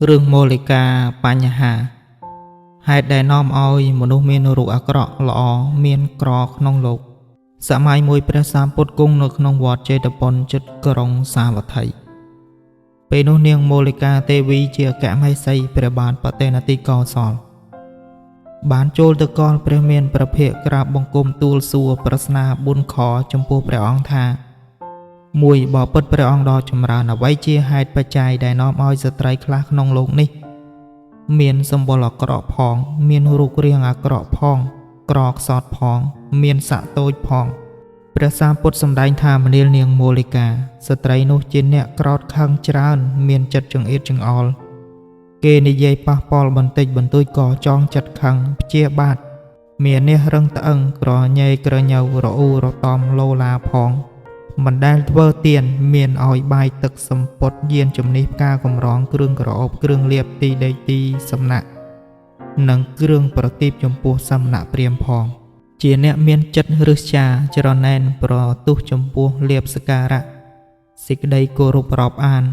រឿងមូលិកាបញ្ហាហេតុដែលនាំឲ្យមនុស្សមានរូបអាក្រក់ល្អមានក្រក្នុងលោកសម័យមួយព្រះសម្ពុទ្ធគង់នៅក្នុងវត្តចេតពុនជិតក្រុងសាវត្ថីពេលនោះនាងមូលិកាទេវីជាអគ្គមហេសីព្រះបាទបតេនទីកោសលបានចូលទៅកលព្រះមានប្រភេទក្រាបបង្គំទូលសួរប្រស្នាបួនខចំពោះព្រះអង្គថាមួយបបិទ្ធព្រះអង្គដ៏ចម្រើនអ្វីជាហេតុបច្ច័យដែលនាំឲ្យស្ត្រីខ្លះក្នុងលោកនេះមានសម្បុរអាក្រក់ផងមានរូបរាងអាក្រក់ផងក្រខ្សត់ផងមានស័ក្តិតូចផងព្រះសម្ពុទ្ធសម្ដែងថាមនាលនាងមូលិកាស្ត្រីនោះជាអ្នកក្រោធខឹងច្រើនមានចិត្តចង្អៀតចង្អល់គេនិយាយប៉ះពាល់បន្តិចបន្តួចក៏ចងចិត្តខឹងព្យាបាទមាននេះរឹងត្អឹងក្រញ៉េក្រញៅរអ៊ូរតំលោឡាផងមិនដែលធ្វើទៀនមានឲ្យបាយទឹកសម្ពុតយានជំនិះផ្កាកំរងគ្រឿងក្រអូបគ្រឿងលាបទីដេកទីសំណាក់និងគ្រឿងប្រទីបចំពោះសំណាក់ព្រាហ្មណ៍ផងជាអ្នកមានចិត្តរឹស្ចាច្រណែនប្រទុះចំពោះលាបសក្ការៈសេចក្តីគោរពរាប់អាន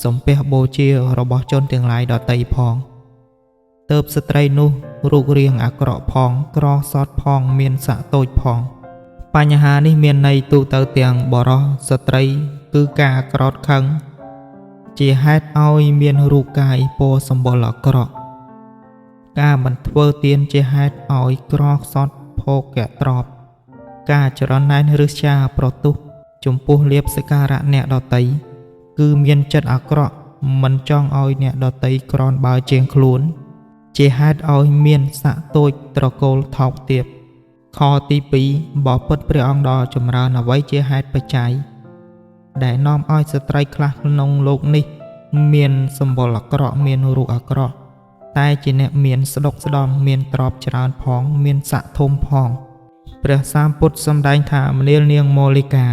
សំពះបូជារបស់ជនទាំងឡាយដទៃផងទើបស្ត្រីនោះរូបរាងអាក្រក់ផងក្រសត់ផងមានស័ក្តិតូចផងបញ្ហានេះមានន័យទូទៅទាំងបរោះស្ត្រីគឺការក្រោធខឹងជាហេតុឲ្យមានរូបកាយពណ៌សម្បុរអាក្រក់ការមិនធ្វើទានជាហេតុឲ្យក្រខ្សត់ភោគទ្រព្យការច្រណែនរឹស្ចាប្រទុះចំពោះលាភសក្ការៈអ្នកដតីគឺមានចិត្តអាក្រក់មិនចង់ឲ្យអ្នកដតីក្រនបើជាងខ្លួនជាហេតុឲ្យមានស័ក្តិតូចត្រកូលថោកទាបខទី2បបិទ្ធព្រះអង្គដ៏ចម្រើនអ្វីជាហេតុបច្ច័យដែលនាំឲ្យស្ត្រីខ្លះក្នុងលោកនេះមានសម្បុរអាក្រក់មានរូបអាក្រក់តែជាអ្នកមានស្ដុកស្ដំមានទ្រព្យច្រើនផងមានស័ក្តិធំផងព្រះសម្ពុទ្ធសម្ដែងថាមនាលនាងមូលិកា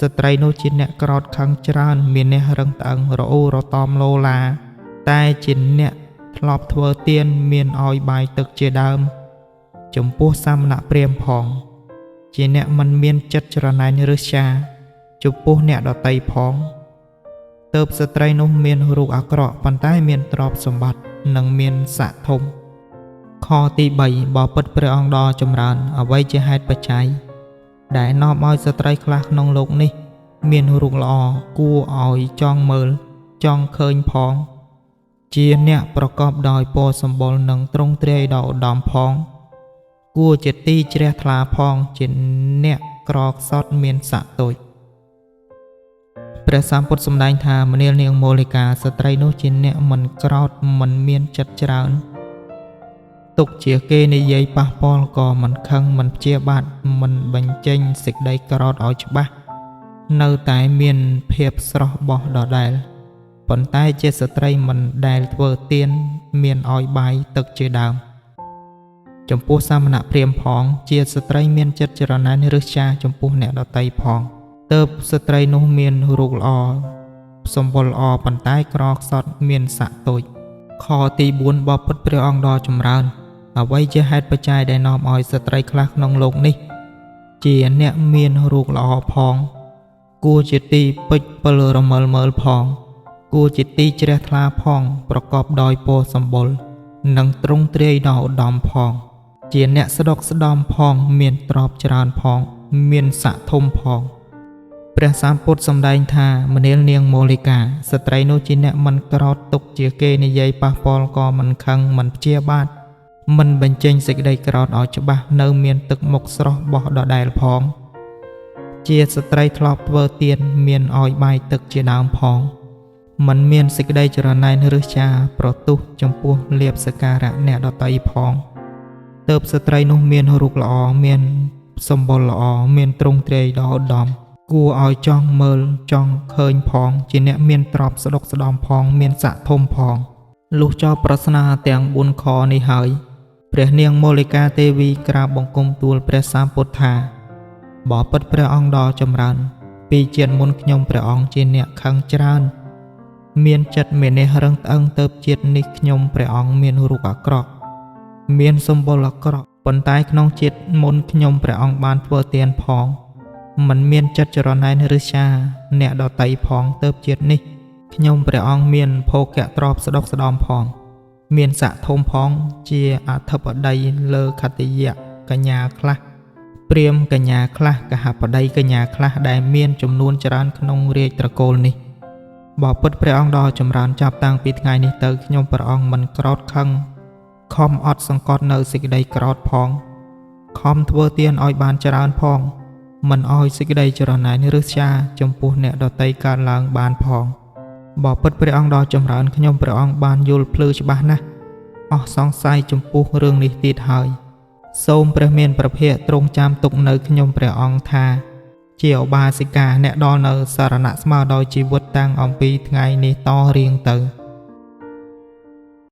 ស្ត្រីនោះជាអ្នកក្រោធខឹងច្រើនមានអ្នករឹងត្អឹងរអ៊ូរតំលោឡាតែជាអ្នកធ្លាប់ធ្វើទានមានឲ្យបាយទឹកជាដើមចំពោះសាមណព្រាហ្មណ៍ផងជាអ្នកមិនមានចិត្តច្រណែនរឹស្ចាចំពោះអ្នកដតីផងទើបស្ត្រីនោះមានរូបអាក្រក់ប៉ុន្តែមានទ្រព្យសម្បត្តិនិងមានស័ក្តិធំខទី3បបិទ្ធព្រះអង្គដ៏ចម្រើនអ្វីជាហេតុបច្ច័យដែលនាំឲ្យស្ត្រីខ្លះក្នុងលោកនេះមានរូបល្អគួរឲ្យចង់មើលចង់ឃើញផងជាអ្នកប្រកបដោយពណ៌សម្បុរនិងទ្រង់ទ្រាយដ៏ឧត្តមផងគួរជាទីជ្រះថ្លាផងជាអ្នកក្រខ្សត់មានស័ក្តិតូចព្រះសម្ពុទ្ធសម្ដែងថាមនាលនាងមូលិកាស្ត្រីនោះជាអ្នកមិនក្រោធមិនមានចិត្តច្រើនទុកជាគេនិយាយប៉ះពាល់ក៏មិនខឹងមិនព្យាបាទមិនបញ្ចេញសេចក្តីក្រោធឲ្យច្បាស់នៅតែមានភាពស្រស់បោះដដែលប៉ុន្តែជាស្ត្រីមិនដែលធ្វើទានមានឲ្យបាយទឹកជាដើមចំពោះសាមណព្រាហ្មណ៍ផងជាស្ត្រីមានចិត្តច្រណែនរឹស្ចាចំពោះអ្នកដតីផងទើបស្ត្រីនោះមានរូបល្អសម្បុរល្អប៉ុន្តែក្រខ្សត់មានស័ក្តិតូចខទី4បបិទ្ធព្រះអង្គដ៏ចម្រើនអ្វីជាហេតុបច្ច័យដែលនាំឲ្យស្ត្រីខ្លះក្នុងលោកនេះជាអ្នកមានរូបល្អផងគួរជាទីពេចពិលរមើលមើលផងគួរជាទីជ្រះថ្លាផងប្រកបដោយពណ៌សម្បុរនិងទ្រង់ទ្រាយដ៏ឧត្តមផងជាអ្នកស្ដុកស្ដំផងមានទ្រព្យច្រើនផងមានស័ក្តិធំផងព្រះសម្ពុទ្ធសម្ដែងថាមនាលនាងមូលិកាស្ត្រីនោះជាអ្នកមិនក្រោធទុកជាគេនិយាយប៉ះពាល់ក៏មិនខឹងមិនព្យាបាទមិនបញ្ចេញសេចក្តីក្រោធឲ្យច្បាស់នៅមានទឹកមុខស្រស់បោះដដែលផងជាស្ត្រីធ្លាប់ធ្វើទានមានឲ្យបាយទឹកជាដើមផងមិនមានសេចក្តីច្រណែនរឹស្ចាប្រទុះចំពោះលាភសក្ការៈអ្នកដតីផងទើបស្ត្រីនោះមានរូបល្អមានសម្បុរល្អមានទ្រង់ទ្រាយដ៏ឧត្តមគួរឲ្យចង់មើលចង់ឃើញផងជាអ្នកមានទ្រព្យស្ដុកស្ដំផងមានស័ក្តិធំផងលុះចប់ប្រស្នាទាំង4ខនេះហើយព្រះនាងមូលិកាទេវីក្រាបបង្គំទូលព្រះសម្ពុទ្ធថាបបិទ្ធព្រះអង្គដ៏ចម្រើនពីជាតិមុនខ្ញុំព្រះអង្គជាអ្នកខឹងច្រើនមានចិត្តមេនេះរឹងត្អឹងទៅជាតិនេះខ្ញុំព្រះអង្គមានរូបអាក្រក់មានសម្បុរអាក្រក់ប៉ុន្តែក្នុងជាតិមុនខ្ញុំព្រះអង្គបានធ្វើទានផងមិនមានចិត្តច្រណែនរឹស្ចាអ្នកដតីផងទៅជាតិនេះ ខ្ញុំព្រះអង្គមានភោគៈទ្រព្យស្ដុកស្ដំផងមានស័ក្តិធំផងជាអធិបតីលើខតិយកញ្ញាខ្លះព្រាហ្មណ៍កញ្ញាខ្លះកហបតីកញ្ញាខ្លះដែលមានចំនួនច្រើនក្នុងរាជត្រកូលនេះបបិទ្ធព្រះអង្គដ៏ចម្រើនចាប់តាំងពីថ្ងៃនេះទៅខ្ញុំព្រះអង្គមិនក្រោធខឹងខំអត់សង្កត់នៅសេចក្តីក្រោធផងខំធ្វើទានឲ្យបានច្រើនផងមិនឲ្យសេចក្តីចរណែនឬស្យាចំពោះអ្នកដតីកើតឡើងបានផងបបិទ្ធព្រះអង្គដ៏ចម្រើនខ្ញុំព្រះអង្គបានយល់ភ្លឺច្បាស់ណាស់អស់សង្ស័យចំពោះរឿងនេះទៀតហើយសូមព្រះមានព្រះភ័ក្ត្រទ្រង់ចាំទុកនៅខ្ញុំព្រះអង្គថាជាឧបាសិកាអ្នកដល់នៅសារណៈស្មើដោយជីវិតតាំងអំពីថ្ងៃនេះតរៀងទៅ